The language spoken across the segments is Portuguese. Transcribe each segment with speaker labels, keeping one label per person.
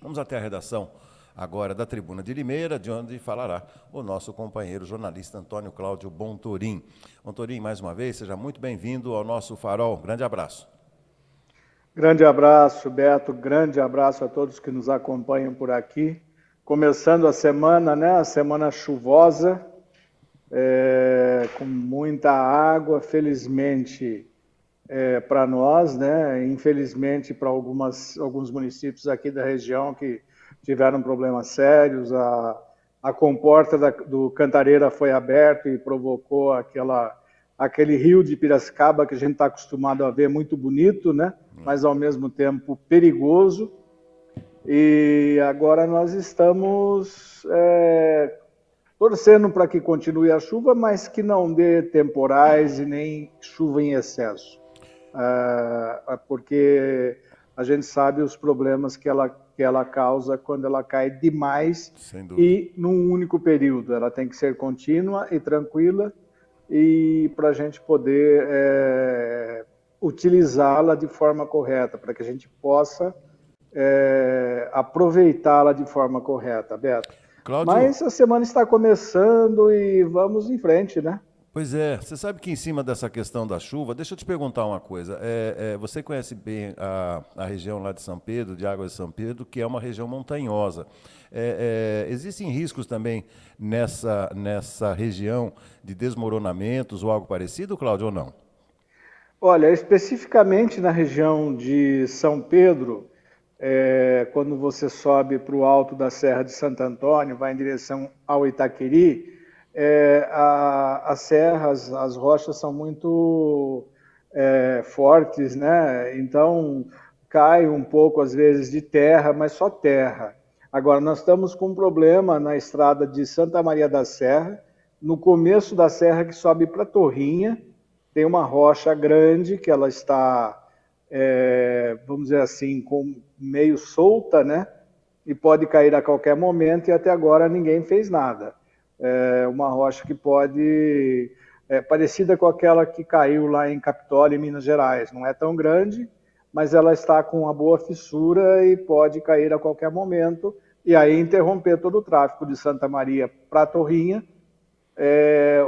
Speaker 1: Vamos até a redação agora da Tribuna de Limeira, de onde falará o nosso companheiro jornalista Antônio Cláudio Bontorim. Bontorim, mais uma vez, seja muito bem-vindo ao nosso Farol. Grande abraço.
Speaker 2: Grande abraço, Beto. Grande abraço a todos que nos acompanham por aqui. Começando a semana, né? A semana chuvosa, com muita água, felizmente para nós, né? Infelizmente para alguns municípios aqui da região que tiveram problemas sérios. A comporta do Cantareira foi aberta e provocou aquele rio de Piracicaba que a gente está acostumado a ver, muito bonito, né? Mas ao mesmo tempo perigoso. E agora nós estamos torcendo para que continue a chuva, mas que não dê temporais e nem chuva em excesso. Porque a gente sabe os problemas que ela causa quando ela cai demais e num único período. Ela tem que ser contínua e tranquila, e para a gente poder utilizá-la de forma correta, para que a gente possa aproveitá-la de forma correta, Beto.
Speaker 1: Cláudio...
Speaker 2: Mas a semana está começando e vamos em frente, né?
Speaker 1: Pois é, você sabe que em cima dessa questão da chuva, deixa eu te perguntar uma coisa, você conhece bem a região lá de São Pedro, de Águas de São Pedro, que é uma região montanhosa. Existem riscos também nessa região de desmoronamentos ou algo parecido, Cláudio, ou não?
Speaker 2: Olha, especificamente na região de São Pedro, quando você sobe para o alto da Serra de Santo Antônio, vai em direção ao Itaqueri, as serras, as rochas são muito fortes, né? Então cai um pouco às vezes de terra, mas só terra. Agora nós estamos com um problema na estrada de Santa Maria da Serra, no começo da serra que sobe para Torrinha, tem uma rocha grande que ela está, vamos dizer assim, meio solta, né? E pode cair a qualquer momento, e até agora ninguém fez nada. Uma rocha que pode... parecida com aquela que caiu lá em Capitólio, em Minas Gerais. Não é tão grande, mas ela está com uma boa fissura e pode cair a qualquer momento, e aí interromper todo o tráfego de Santa Maria para Torrinha,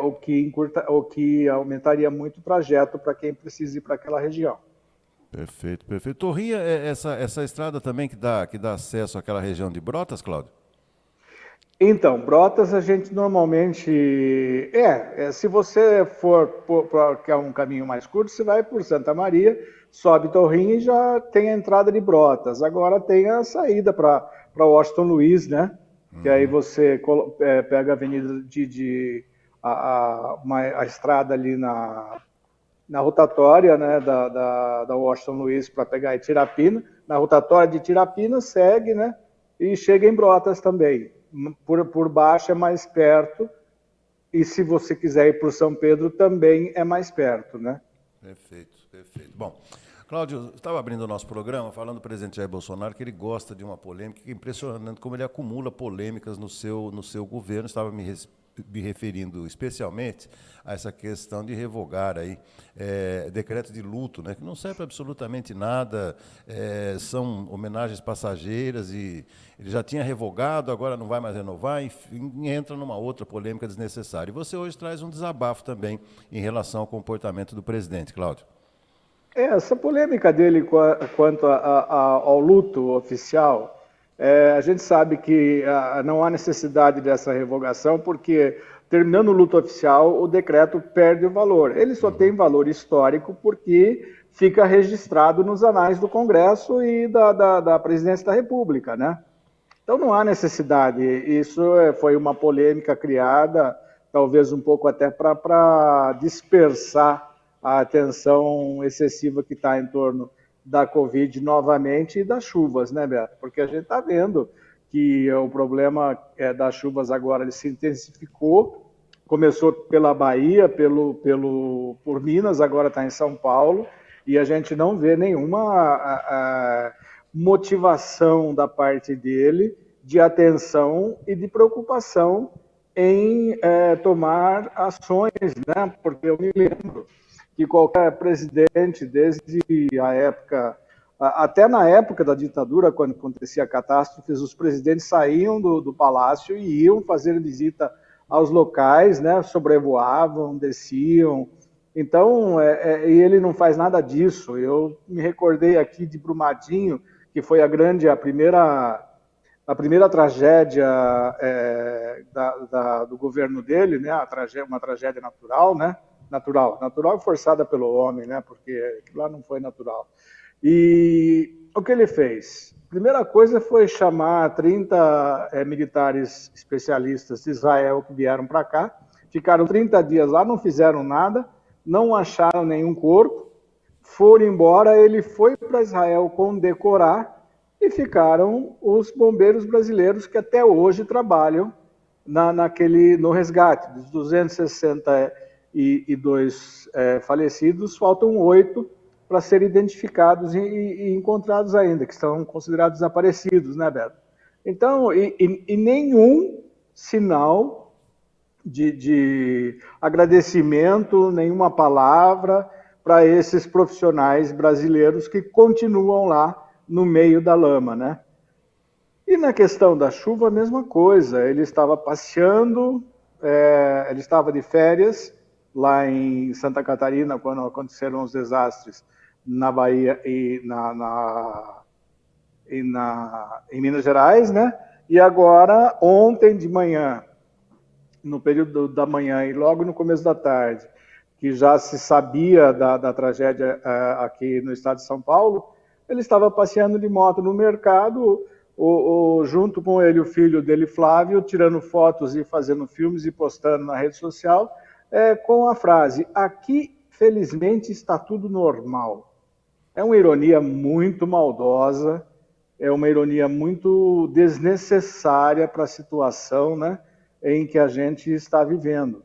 Speaker 2: o que aumentaria muito o trajeto para quem precisa ir para aquela região.
Speaker 1: Perfeito, perfeito. Torrinha é essa estrada também que dá acesso àquela região de Brotas, Cláudio?
Speaker 2: Então, Brotas a gente normalmente... se você for que é um caminho mais curto, você vai por Santa Maria, sobe Torrinha e já tem a entrada de Brotas. Agora tem a saída para Washington Luiz, né? Que aí você pega a avenida a estrada ali na rotatória, né, da Washington Luiz para pegar Itirapina. Na rotatória de Itirapina segue, né? E chega em Brotas também. Por baixo é mais perto, e se você quiser ir por São Pedro também é mais perto, né?
Speaker 1: Perfeito, perfeito. Bom, Cláudio, estava abrindo o nosso programa falando do presidente Jair Bolsonaro que ele gosta de uma polêmica, que é impressionante como ele acumula polêmicas no seu governo. Estava me referindo especialmente a essa questão de revogar aí decreto de luto, né, que não serve para absolutamente nada, são homenagens passageiras, e ele já tinha revogado, agora não vai mais renovar, enfim, entra numa outra polêmica desnecessária. E você hoje traz um desabafo também em relação ao comportamento do presidente, Cláudio.
Speaker 2: Essa polêmica dele quanto ao luto oficial, a gente sabe que não há necessidade dessa revogação, porque terminando o luto oficial, o decreto perde o valor. Ele só tem valor histórico porque fica registrado nos anais do Congresso e da Presidência da República, né? Então não há necessidade. Isso foi uma polêmica criada, talvez um pouco até para dispersar a atenção excessiva que está em torno da Covid novamente e das chuvas, né, Beto? Porque a gente está vendo que o problema das chuvas agora ele se intensificou, começou pela Bahia, por Minas, agora está em São Paulo, e a gente não vê nenhuma motivação da parte dele de atenção e de preocupação em tomar ações, né? Porque eu me lembro que qualquer presidente, desde a época Até na época da ditadura, quando acontecia catástrofes, os presidentes saíam do palácio e iam fazer visita aos locais, né? Sobrevoavam, desciam. Então, e ele não faz nada disso. Eu me recordei aqui de Brumadinho, que foi a primeira tragédia do governo dele, né? Uma tragédia natural, né? Natural e forçada pelo homem, né? Porque lá não foi natural. E o que ele fez? Primeira coisa foi chamar 30 militares especialistas de Israel que vieram para cá, ficaram 30 dias lá, não fizeram nada, não acharam nenhum corpo, foram embora, ele foi para Israel condecorar e ficaram os bombeiros brasileiros que até hoje trabalham no resgate. Dos 262 falecidos, faltam 8 para serem identificados e encontrados ainda, que estão considerados desaparecidos, né, Beto? Então, e nenhum sinal de agradecimento, nenhuma palavra para esses profissionais brasileiros que continuam lá no meio da lama, né? E na questão da chuva, a mesma coisa. Ele estava passeando, ele estava de férias lá em Santa Catarina, quando aconteceram os desastres na Bahia e em Minas Gerais, né? E agora, ontem de manhã, no período da manhã e logo no começo da tarde, que já se sabia da tragédia aqui no estado de São Paulo, ele estava passeando de moto no mercado, junto com ele o filho dele, Flávio, tirando fotos e fazendo filmes e postando na rede social, com a frase: aqui, felizmente, está tudo normal. É uma ironia muito maldosa, é uma ironia muito desnecessária para a situação, né, em que a gente está vivendo.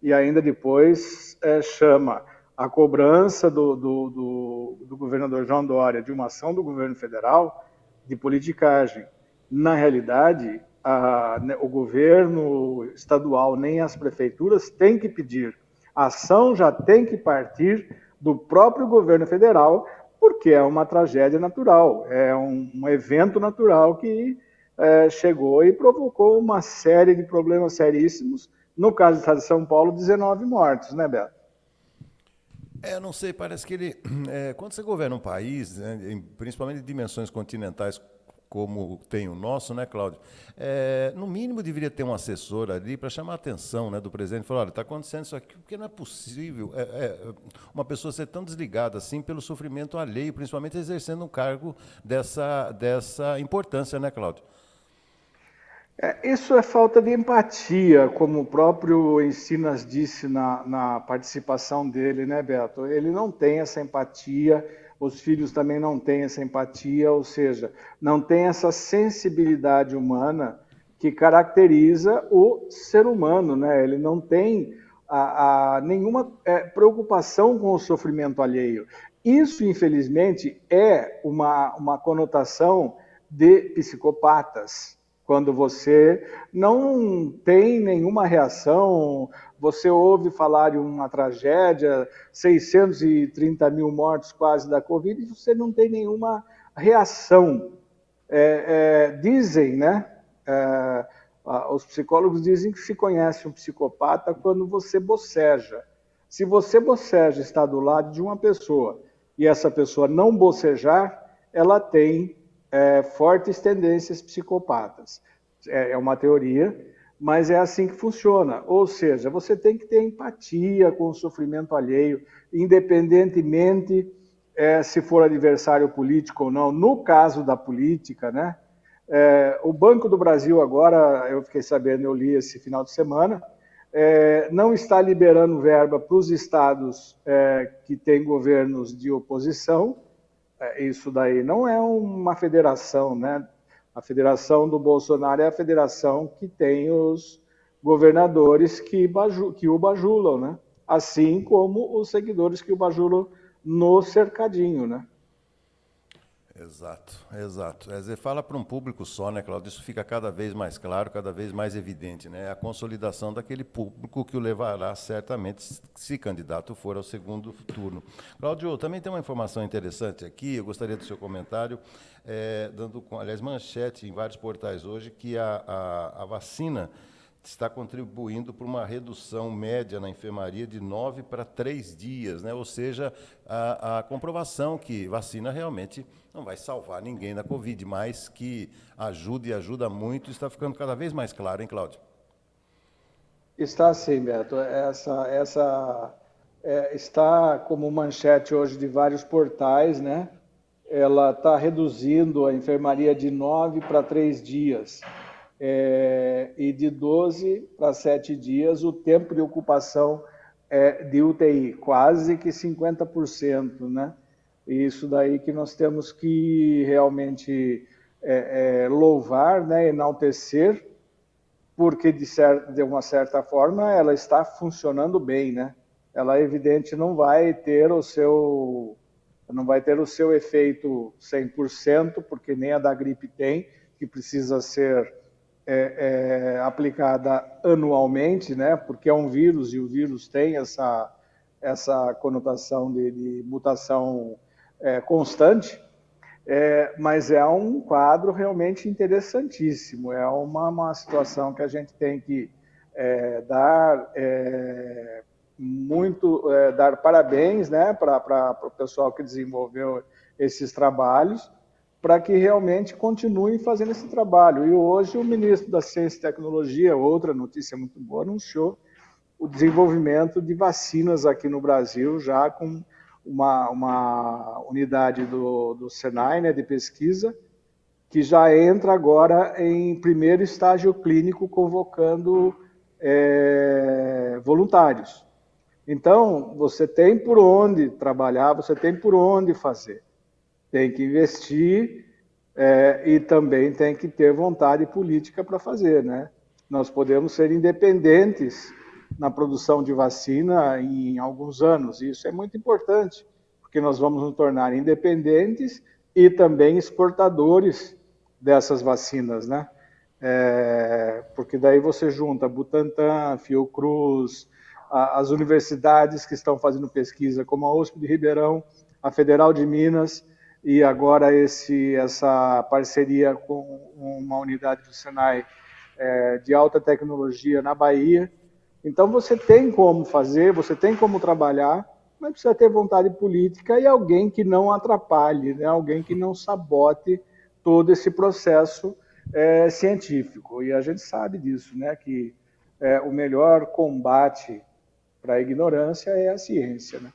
Speaker 2: E ainda depois chama a cobrança do governador João Dória de uma ação do governo federal de politicagem. Na realidade, o governo estadual nem as prefeituras têm que pedir. A ação já tem que partir do próprio governo federal, porque é uma tragédia natural, é um evento natural que chegou e provocou uma série de problemas seríssimos. No caso do estado de São Paulo, 19 mortos, né, Beto?
Speaker 1: Não sei, parece que ele. Quando você governa um país, né, principalmente de dimensões continentais como tem o nosso, né, Cláudio? No mínimo deveria ter um assessor ali para chamar a atenção, né, do presidente e falar: olha, está acontecendo isso aqui, porque não é possível uma pessoa ser tão desligada assim pelo sofrimento alheio, principalmente exercendo um cargo dessa importância, né, Cláudio?
Speaker 2: Isso é falta de empatia, como o próprio Encinas disse na participação dele, né, Beto? Ele não tem essa empatia, os filhos também não têm essa empatia, ou seja, não tem essa sensibilidade humana que caracteriza o ser humano, né? Ele não tem nenhuma preocupação com o sofrimento alheio. Isso, infelizmente, é uma conotação de psicopatas. Quando você não tem nenhuma reação, você ouve falar de uma tragédia, 630 mil mortos quase da Covid, e você não tem nenhuma reação. Dizem, né? Os psicólogos dizem que se conhece um psicopata quando você boceja. Se você boceja, está do lado de uma pessoa, e essa pessoa não bocejar, ela tem fortes tendências psicopatas. É uma teoria, mas é assim que funciona. Ou seja, você tem que ter empatia com o sofrimento alheio, independentemente se for adversário político ou não. No caso da política, né? O Banco do Brasil agora, eu fiquei sabendo, eu li esse final de semana, não está liberando verba para os estados que têm governos de oposição. Isso daí não é uma federação, né? A federação do Bolsonaro é a federação que tem os governadores que o bajulam, né? Assim como os seguidores que o bajulam no cercadinho, né?
Speaker 1: Exato, exato. Quer dizer, fala para um público só, né, Cláudio? Isso fica cada vez mais claro, cada vez mais evidente, né? A consolidação daquele público que o levará certamente, se candidato for ao segundo turno. Cláudio, também tem uma informação interessante aqui, eu gostaria do seu comentário, aliás, manchete em vários portais hoje, que a vacina está contribuindo para uma redução média na enfermaria de 9 para 3 dias, né? Ou seja, a comprovação que vacina realmente não vai salvar ninguém da Covid, mas que ajuda e ajuda muito, está ficando cada vez mais claro, hein, Cláudio?
Speaker 2: Está sim, Beto. Está como manchete hoje de vários portais, né? Ela está reduzindo a enfermaria de 9 para 3 dias. E de 12 para 7 dias o tempo de ocupação de UTI, quase que 50%, né? Isso daí que nós temos que realmente louvar, né, enaltecer, porque de uma certa forma ela está funcionando bem, né? Ela evidente não vai ter o seu efeito 100%, porque nem a da gripe tem, que precisa ser aplicada anualmente, né? Porque é um vírus e o vírus tem essa conotação de mutação constante, mas é um quadro realmente interessantíssimo, é uma situação que a gente tem que dar dar parabéns, né, para o pessoal que desenvolveu esses trabalhos, para que realmente continuem fazendo esse trabalho. E hoje o ministro da Ciência e Tecnologia, outra notícia muito boa, anunciou o desenvolvimento de vacinas aqui no Brasil, já com uma unidade do Senai, né, de pesquisa, que já entra agora em primeiro estágio clínico, convocando voluntários. Então, você tem por onde trabalhar, você tem por onde fazer. Tem que investir e também tem que ter vontade política para fazer, né? Nós podemos ser independentes na produção de vacina em alguns anos, e isso é muito importante, porque nós vamos nos tornar independentes e também exportadores dessas vacinas, né? Porque daí você junta Butantan, Fiocruz, as universidades que estão fazendo pesquisa, como a USP de Ribeirão, a Federal de Minas, e agora essa parceria com uma unidade do Senai de alta tecnologia na Bahia. Então você tem como fazer, você tem como trabalhar, mas precisa ter vontade política e alguém que não atrapalhe, né? Alguém que não sabote todo esse processo científico. E a gente sabe disso, né? Que o melhor combate para a ignorância é a ciência, né?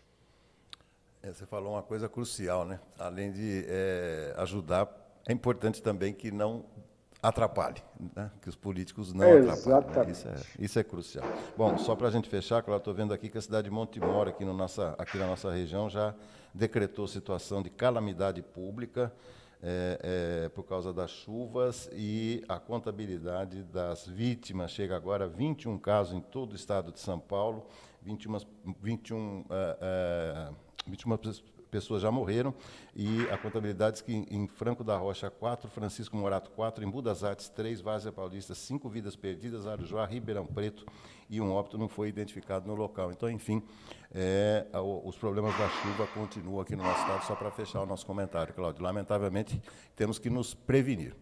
Speaker 1: Você falou uma coisa crucial, né? Além de ajudar, é importante também que não atrapalhe, né? Que os políticos não atrapalhem. Né? Isso é crucial. Bom, só para a gente fechar, claro, estou vendo aqui que a cidade de Montemor, aqui na nossa região, já decretou situação de calamidade pública por causa das chuvas, e a contabilidade das vítimas chega agora a 21 casos em todo o estado de São Paulo, 21 pessoas já morreram, e a contabilidade diz que em Franco da Rocha 4, Francisco Morato 4, em Budas Artes 3, Várzea Paulista 5 vidas perdidas, Arajuá, Ribeirão Preto, e um óbito não foi identificado no local. Então, enfim, os problemas da chuva continuam aqui no nosso estado, só para fechar o nosso comentário, Cláudio. Lamentavelmente, temos que nos prevenir.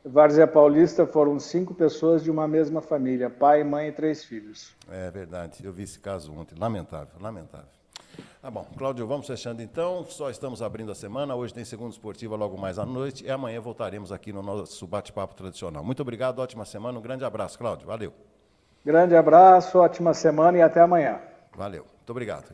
Speaker 2: Várzea Paulista foram 5 pessoas de uma mesma família, pai, mãe e 3 filhos.
Speaker 1: É verdade, eu vi esse caso ontem, lamentável, lamentável. Tá bom, Cláudio, vamos fechando então, só estamos abrindo a semana, hoje tem Segunda Esportiva logo mais à noite, e amanhã voltaremos aqui no nosso bate-papo tradicional. Muito obrigado, ótima semana, um grande abraço, Cláudio, valeu.
Speaker 2: Grande abraço, ótima semana e até amanhã.
Speaker 1: Valeu, muito obrigado.